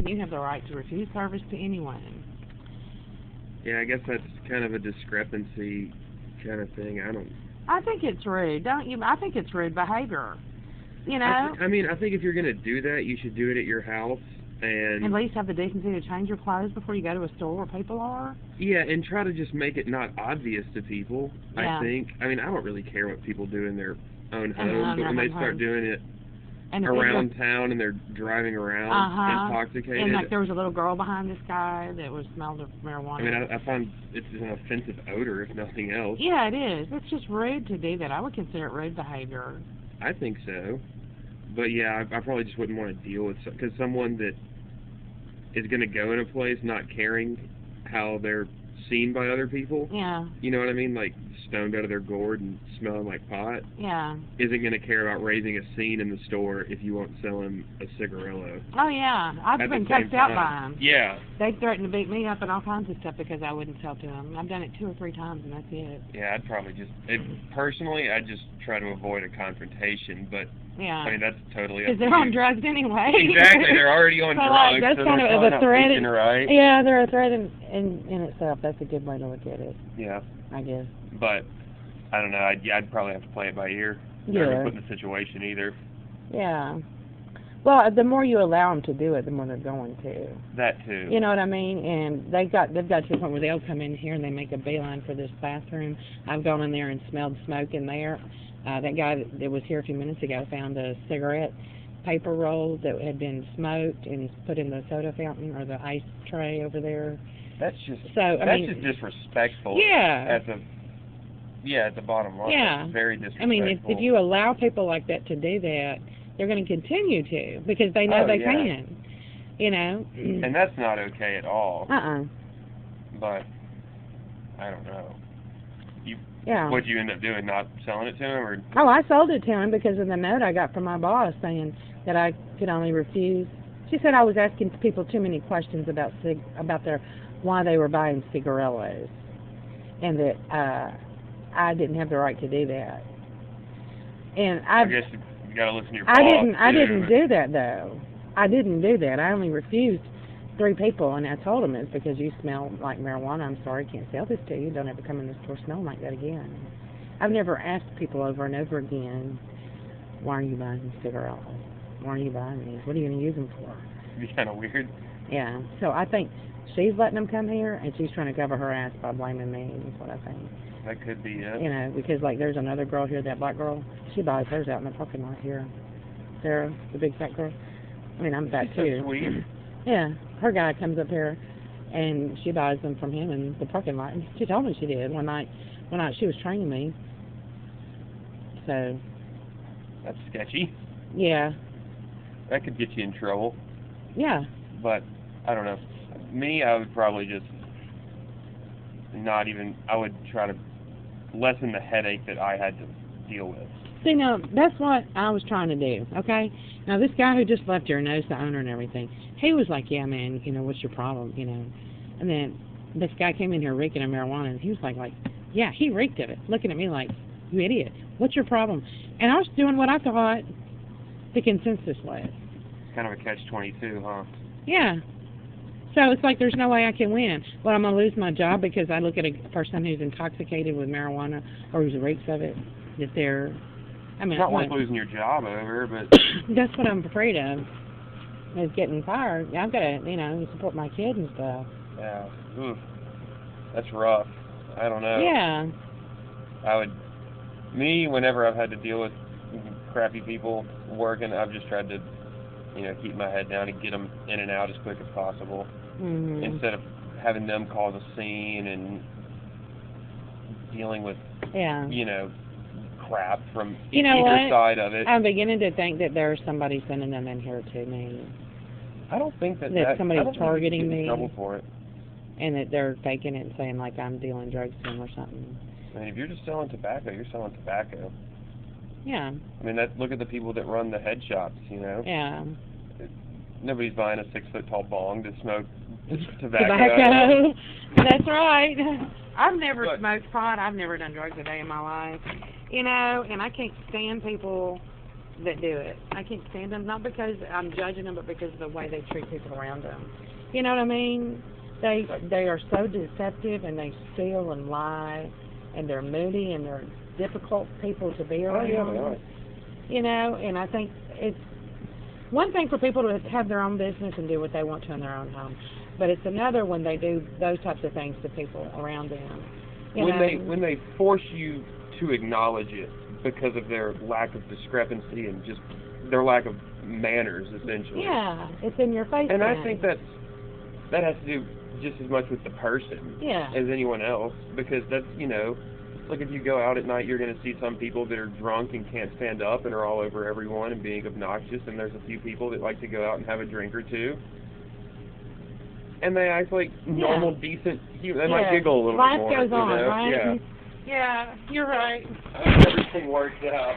you have the right to refuse service to anyone. Yeah, I guess that's kind of a discrepancy kind of thing. I think it's rude, don't you? I think it's rude behavior. You know? I mean, I think if you're going to do that, you should do it at your house. And at least have the decency to change your clothes before you go to a store where people are. Yeah, and try to just make it not obvious to people, yeah. I think. I mean, I don't really care what people do in their own home, but when they start doing it around town and they're driving around intoxicated. And like there was a little girl behind this guy that was smelled of marijuana. I mean, I find it's an offensive odor, if nothing else. Yeah, it is. It's just rude to do that. I would consider it rude behavior. I think so. But yeah, I probably just wouldn't want to deal with because someone that is going to go in a place not caring how they're seen by other people. Yeah. You know what I mean? Like stoned out of their gourd and smelling like pot. Yeah. Isn't going to care about raising a scene in the store if you won't sell him a cigarillo. Oh yeah, I've been cussed out by them. Yeah. They threatened to beat me up and all kinds of stuff because I wouldn't sell to them. I've done it 2 or 3 times and that's it. Yeah, I'd probably personally, I'd just try to avoid a confrontation, but yeah. I mean, that's totally up to you. Because they're on drugs anyway. Exactly, they're already on drugs. That's so kind of a threat. Right. Yeah, they're a threat in itself. That's a good way to look at it. Yeah. I guess. But, I don't know, I'd probably have to play it by ear. Yeah. Never put in the situation either. Yeah. Well, the more you allow them to do it, the more they're going to. That too. You know what I mean? And they've got to the point where they'll come in here and they make a beeline for this bathroom. I've gone in there and smelled smoke in there. That guy that was here a few minutes ago found a cigarette paper roll that had been smoked and put in the soda fountain or the ice tray over there. That's just just disrespectful. Yeah. At the bottom line. Yeah. It's very disrespectful. I mean, if you allow people like that to do that, they're going to continue to because they know they can. You know. And that's not okay at all. But I don't know. Yeah. What'd you end up doing? Not selling it to him, or? Oh, I sold it to him because of the note I got from my boss saying that I could only refuse. She said I was asking people too many questions about why they were buying cigarillos, and that I didn't have the right to do that. And I guess you got to listen to your boss. I didn't do that though. I didn't do that. I only refused 3 people, and I told them it's because you smell like marijuana. I'm sorry, I can't sell this to you. Don't ever come in the store smelling like that again. I've never asked people over and over again, why are you buying these cigarillos? Why are you buying these? What are you going to use them for? It'd be kind of weird. Yeah, so I think she's letting them come here, and she's trying to cover her ass by blaming me, is what I think. That could be it. You know, because like there's another girl here, that black girl, she buys hers out in the parking lot here. Sarah, the big fat girl. I mean, I'm fat too. So sweet. Yeah, her guy comes up here, and she buys them from him in the parking lot. And she told me she did one night she was training me. So. That's sketchy. Yeah. That could get you in trouble. Yeah. But I don't know. Me, I would probably just I would try to lessen the headache that I had to deal with. See, now, that's what I was trying to do, okay? Now, this guy who just left here knows the owner and everything. He was like, yeah, man, you know, what's your problem, you know? And then this guy came in here reeking of marijuana, and he was like, yeah, he reeked of it, looking at me like, you idiot, what's your problem? And I was doing what I thought the consensus was. It's kind of a catch-22, huh? Yeah. So it's like there's no way I can win. Well, I'm going to lose my job because I look at a person who's intoxicated with marijuana or who reeks of it, that they're... I mean, it's not like losing your job over, but... That's what I'm afraid of, is getting fired. I've got to, you know, support my kid and stuff. Yeah. Oof. That's rough. I don't know. Yeah. Whenever I've had to deal with crappy people working, I've just tried to, you know, keep my head down and get them in and out as quick as possible. Mm-hmm. Instead of having them cause a scene and dealing with, you know, crap from either side of it. I'm beginning to think that there's somebody sending them in here to me. I don't think that somebody's targeting me. me. Trouble for it. And that they're faking it and saying like I'm dealing drugs to them or something. I mean, if you're just selling tobacco, you're selling tobacco. Yeah. I mean, look at the people that run the head shops, you know. Yeah. Nobody's buying a 6-foot-tall bong to smoke tobacco. That's right. I've never smoked pot. I've never done drugs a day in my life. You know, and I can't stand people that do it. I can't stand them, not because I'm judging them, but because of the way they treat people around them. You know what I mean? They are so deceptive, and they steal and lie, and they're moody, and they're difficult people to be around. Oh, yeah, they are. You know, and I think it's one thing for people to have their own business and do what they want to in their own home, but it's another when they do those types of things to people around them. When they force you to acknowledge it because of their lack of discrepancy and just their lack of manners, essentially. Yeah, it's in your face. And then. I think that has to do just as much with the person as anyone else, because that's, you know, like if you go out at night, you're going to see some people that are drunk and can't stand up and are all over everyone and being obnoxious, and there's a few people that like to go out and have a drink or two. And they act like normal, decent humans. They might giggle a little Life bit more. Life goes on, you know? right? Yeah. Yeah, you're right. Everything works out.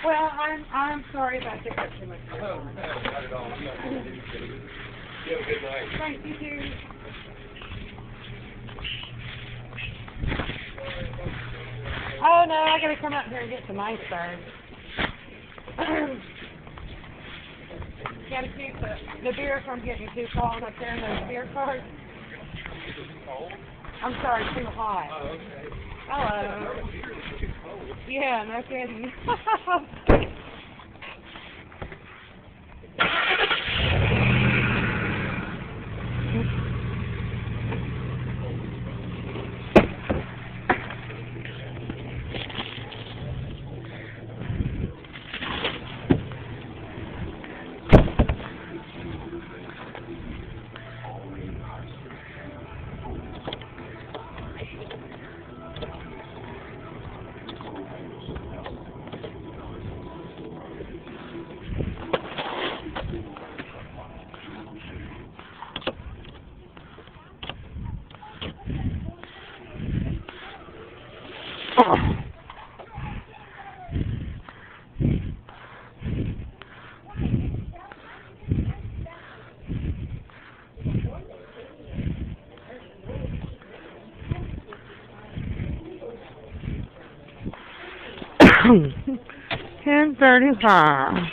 Well, I'm sorry about taking up too much time. Oh, no, not at all. You have a good night. Thank you, too. Oh, no, I gotta come out here and get some iceberg. Gotta keep the beer from getting too cold up there in those beer carts. I'm sorry, too hot. Oh, okay. Hello. Yeah, no kidding. $10:35.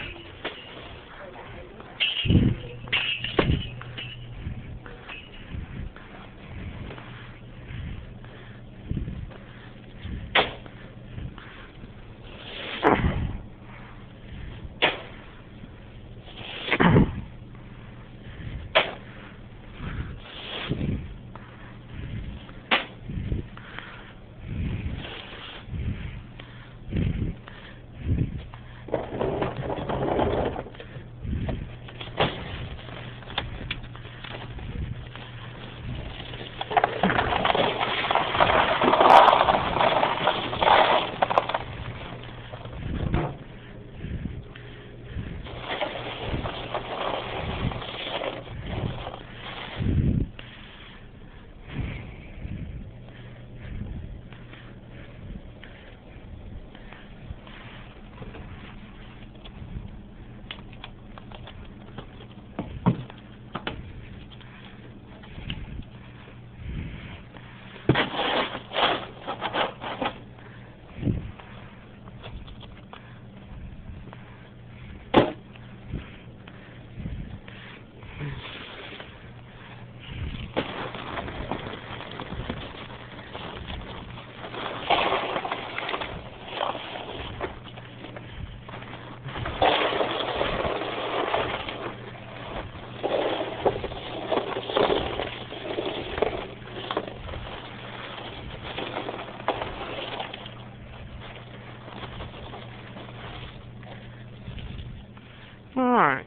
All right.